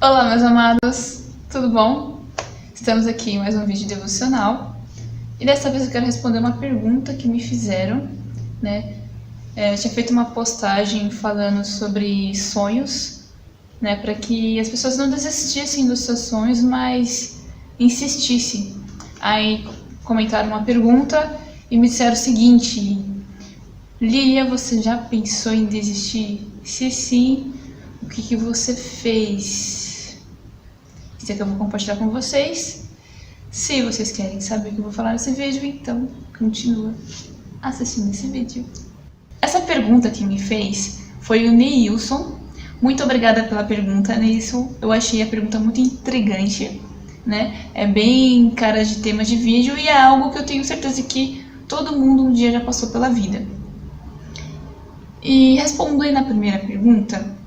Olá, meus amados, tudo bom? Estamos aqui em mais um vídeo devocional e dessa vez eu quero responder uma pergunta que me fizeram, né? Eu tinha feito uma postagem falando sobre sonhos, né? Para que as pessoas não desistissem dos seus sonhos, mas insistissem. Aí comentaram uma pergunta e me disseram o seguinte: Lilia, você já pensou em desistir? Se sim, o que você fez? Isso é que eu vou compartilhar com vocês. Se vocês querem saber o que eu vou falar nesse vídeo, então continua assistindo esse vídeo. Essa pergunta que me fez foi o Neilson. Muito obrigada pela pergunta, Neilson. Eu achei a pergunta muito intrigante, né? É bem cara de tema de vídeo e é algo que eu tenho certeza que todo mundo um dia já passou pela vida. E respondendo na primeira pergunta,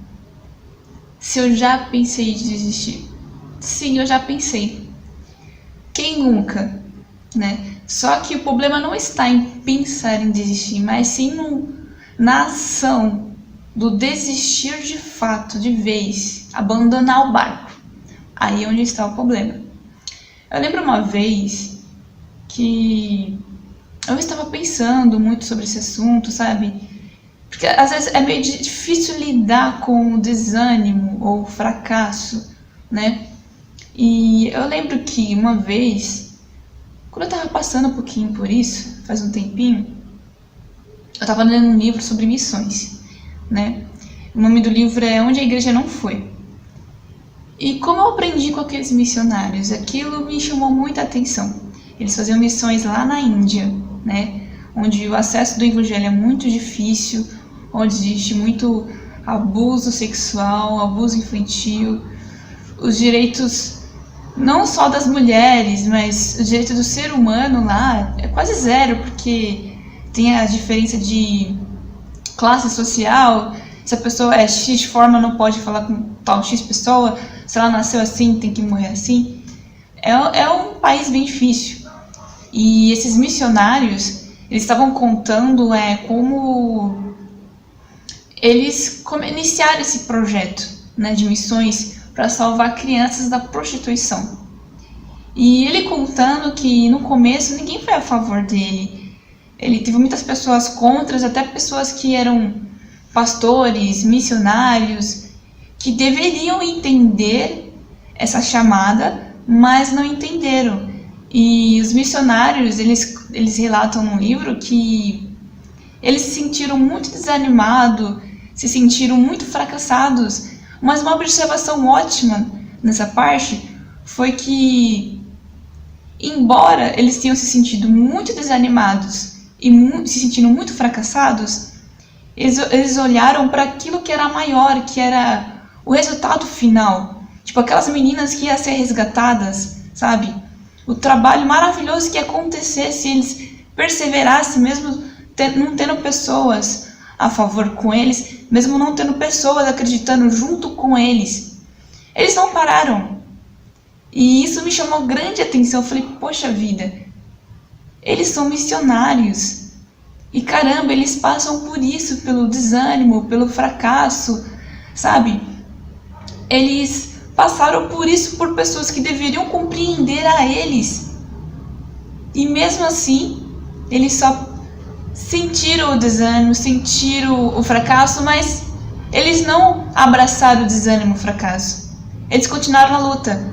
se eu já pensei em desistir. Sim, eu já pensei. Quem nunca, né? Só que o problema não está em pensar em desistir, mas sim na ação do desistir de fato, de vez, abandonar o barco. Aí é onde está o problema. Eu lembro uma vez que eu estava pensando muito sobre esse assunto, sabe? Porque às vezes é meio difícil lidar com o desânimo ou o fracasso, né? E eu lembro que uma vez, quando eu estava passando um pouquinho por isso, faz um tempinho, eu estava lendo um livro sobre missões, né? O nome do livro é Onde a Igreja Não Foi. E como eu aprendi com aqueles missionários, aquilo me chamou muita atenção. Eles faziam missões lá na Índia, né? Onde o acesso do evangelho é muito difícil, onde existe muito abuso sexual, abuso infantil, os direitos não só das mulheres, mas o direito do ser humano lá é quase zero, porque tem a diferença de classe social. Se a pessoa é X forma, não pode falar com tal X pessoa. Se ela nasceu assim, tem que morrer assim. É um país bem difícil. E esses missionários, eles estavam contando como eles iniciaram esse projeto, né, de missões para salvar crianças da prostituição. E ele contando que no começo ninguém foi a favor dele. Ele teve muitas pessoas contra, até pessoas que eram pastores, missionários, que deveriam entender essa chamada, mas não entenderam. E os missionários, eles relatam no livro que eles se sentiram muito desanimados, se sentiram muito fracassados. Mas uma observação ótima nessa parte foi que, embora eles tenham se sentido muito desanimados e se sentindo muito fracassados, eles olharam para aquilo que era maior, que era o resultado final. Tipo aquelas meninas que iam ser resgatadas, sabe? O trabalho maravilhoso que ia acontecer se eles perseverassem, mesmo não tendo pessoas a favor com eles, mesmo não tendo pessoas acreditando junto com eles. Eles não pararam. E isso me chamou grande atenção. Eu falei, poxa vida, eles são missionários. E caramba, eles passam por isso, pelo desânimo, pelo fracasso, sabe? Eles passaram por isso por pessoas que deveriam compreender a eles. E mesmo assim, eles só sentiram o desânimo, sentiram o fracasso, mas eles não abraçaram o desânimo, o fracasso. Eles continuaram na luta.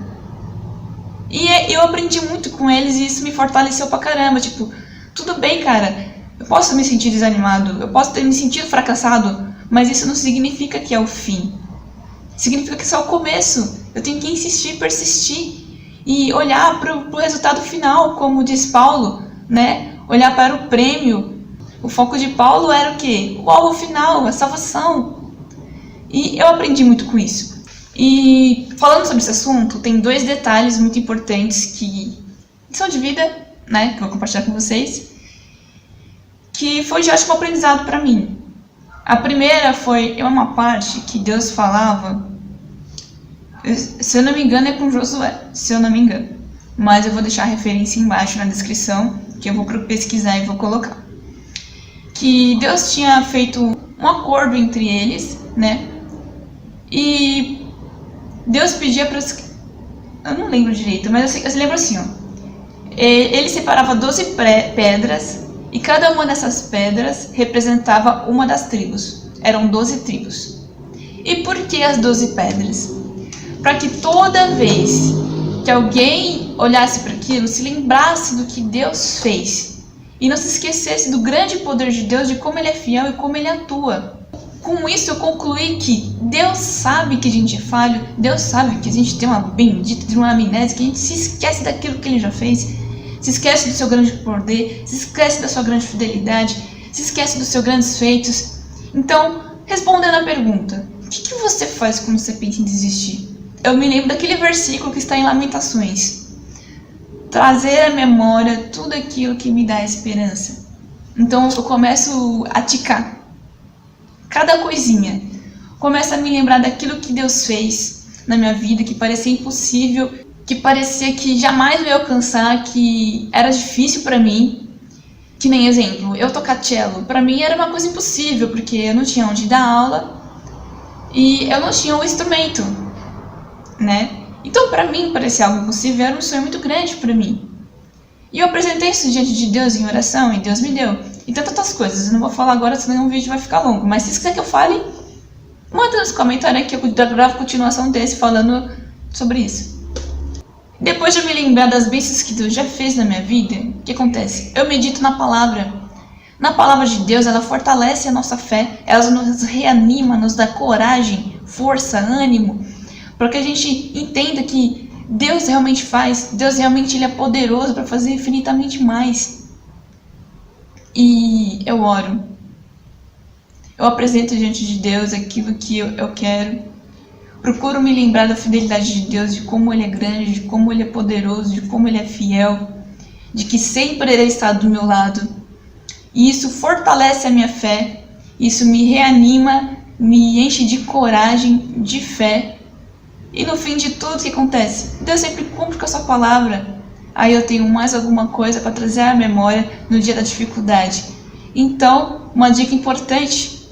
E eu aprendi muito com eles e isso me fortaleceu pra caramba. Tipo, tudo bem, cara, eu posso me sentir desanimado, eu posso ter me sentido fracassado, mas isso não significa que é o fim. Significa que isso é o começo. Eu tenho que insistir, persistir e olhar pro resultado final, como diz Paulo, né? Olhar para o prêmio. O foco de Paulo era o quê? O alvo final, a salvação. E eu aprendi muito com isso. E falando sobre esse assunto, tem dois detalhes muito importantes que são de vida, né? Que eu vou compartilhar com vocês. Que foi de ótimo aprendizado para mim. A primeira foi uma parte que Deus falava, se eu não me engano é com Josué, se eu não me engano. Mas eu vou deixar a referência embaixo na descrição, que eu vou pesquisar e vou colocar. Que Deus tinha feito um acordo entre eles, né? E Deus pedia para os... Eu não lembro direito, mas eu lembro assim, ó. Ele separava 12 pedras e cada uma dessas pedras representava uma das tribos. Eram 12 tribos. E por que as 12 pedras? Para que toda vez que alguém olhasse para aquilo, se lembrasse do que Deus fez e não se esquecesse do grande poder de Deus, de como Ele é fiel e como Ele atua. Com isso eu concluí que Deus sabe que a gente é falho, Deus sabe que a gente tem uma bendita de uma amnésia, que a gente se esquece daquilo que Ele já fez, se esquece do seu grande poder, se esquece da sua grande fidelidade, se esquece dos seus grandes feitos. Então, respondendo à pergunta, o que você faz quando você pensa em desistir? Eu me lembro daquele versículo que está em Lamentações. Trazer à memória tudo aquilo que me dá esperança. Então eu começo a ticar cada coisinha. Começo a me lembrar daquilo que Deus fez na minha vida, que parecia impossível, que parecia que jamais eu ia alcançar, que era difícil para mim. Que nem exemplo, eu tocar cello, para mim era uma coisa impossível, porque eu não tinha onde dar aula e eu não tinha o instrumento, né? Então para mim parecia algo impossível, era um sonho muito grande para mim. E eu apresentei isso diante de Deus em oração e Deus me deu. E tantas outras coisas, eu não vou falar agora, senão o vídeo vai ficar longo. Mas se você quiser que eu fale, manda nos comentários que eu gravo continuação desse falando sobre isso. Depois de eu me lembrar das bênçãos que Deus já fez na minha vida, o que acontece? Eu medito na palavra. Na palavra de Deus, ela fortalece a nossa fé, ela nos reanima, nos dá coragem, força, ânimo, para que a gente entenda que Deus realmente faz, Deus realmente Ele é poderoso para fazer infinitamente mais. E eu oro. Eu apresento diante de Deus aquilo que eu quero. Procuro me lembrar da fidelidade de Deus, de como Ele é grande, de como Ele é poderoso, de como Ele é fiel, de que sempre Ele está do meu lado. E isso fortalece a minha fé, isso me reanima, me enche de coragem, de fé. E no fim de tudo o que acontece? Deus sempre cumpre com a sua palavra. Aí eu tenho mais alguma coisa para trazer à memória no dia da dificuldade. Então, uma dica importante: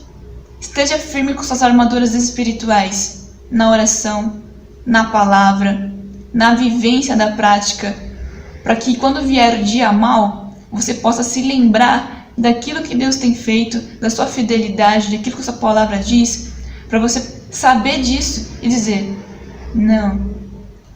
esteja firme com suas armaduras espirituais, na oração, na palavra, na vivência da prática, para que quando vier o dia mal, você possa se lembrar daquilo que Deus tem feito, da sua fidelidade, daquilo que a sua palavra diz, para você saber disso e dizer: não,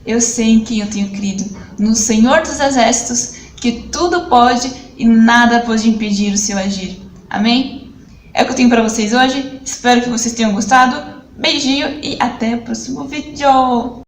eu sei em quem eu tenho crido, no Senhor dos Exércitos, que tudo pode e nada pode impedir o seu agir. Amém? É o que eu tenho para vocês hoje, espero que vocês tenham gostado. Beijinho e até o próximo vídeo!